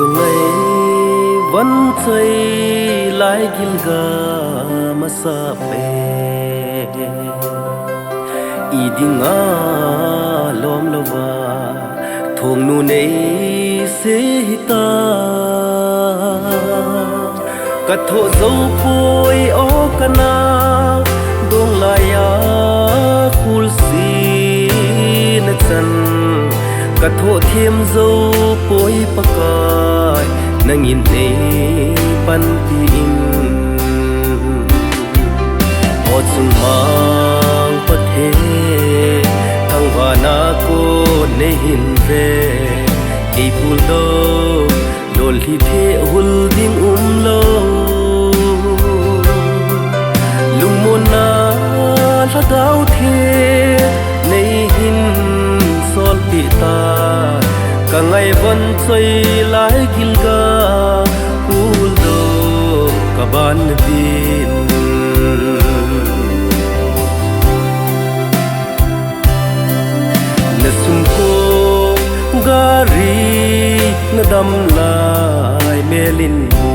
có ngày vẫn chơi lại gilga masa pe idinga lom lova thong nu nei se hita ka tho zo poi o kana dong la ya khul si na chan ka tho thiam zo poi pakai nangin nei pan ti in o chung mang pathe thang wana ko nei hin ve ei pul do dol hi the hul ding lo lungmona la dau the nei hin sol pi ta ka ngai van choi lai gilga pul do ka ban din na sum ko gari na dam lai melin mu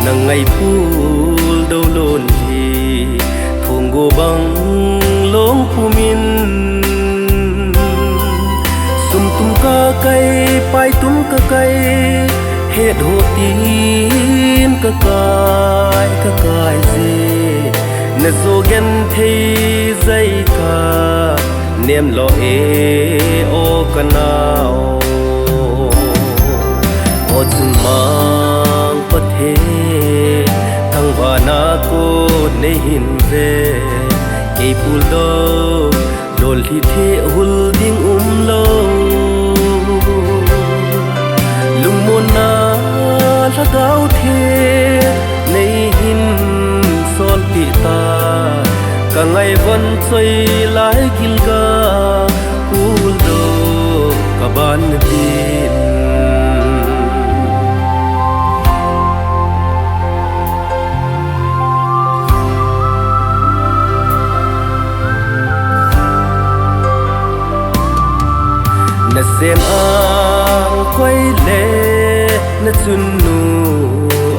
na ngai pul do lon hi thong go bang long pumin sum tum ka kai pai tum ka kai het ho tin ka kai je na zo gen thei zai ka nem lo e o kanao o chung mang pathe thang wana ko nei hin ve ei pul do dol hi the hul ding lo lungmona la dau the nei hin sol pi ta ka ngai van choi lai gilga pul do ka ban din na sem ang khoi le na chun nu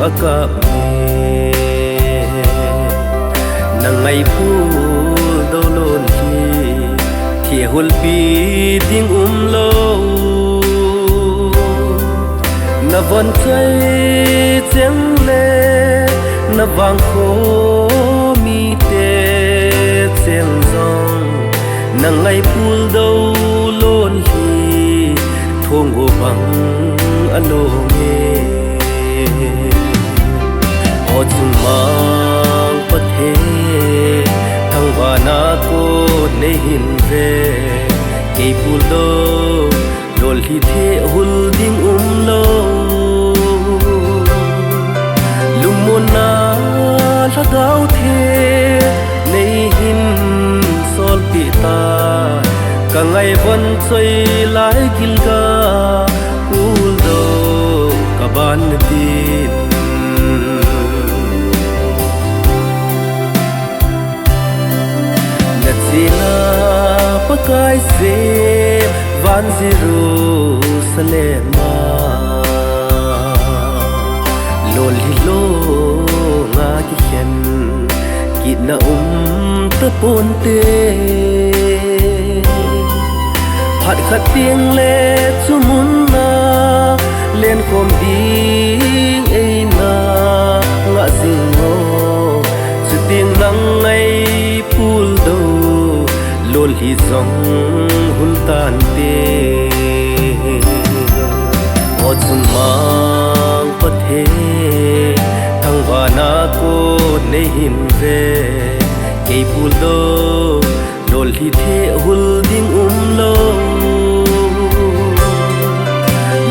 aka me na ngai pu do lon hi thi hul pi ding lo na von chai cheng le na wang kho mi te cheng zong na ngai pul do lon hi thong go bang alo nge o chung mang pathe thang wana ko nei hin ve ei pul do dol hi the hul ding lo lungmona la dau the nei hin sol pi ta ka ngai van choi lai gilga pul do ka ban din na china pakai se van Jerusalem lol hi lo nga ki khen ki na ta pon te hạt khát tiếng lệ chu mun na lên khom ding ei na ngã ding ngô chu tiếng nắng ngay pul do lol hi zong hun tan te o chung mang pathe thang wana ko nei hin ve ei pul do dol hi the hul ding lo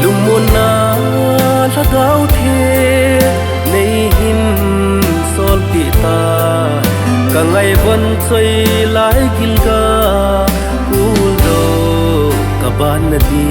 lungmona la dau the nei hin sol pi ta ka ngai van choi lai gilga pul do ka ban di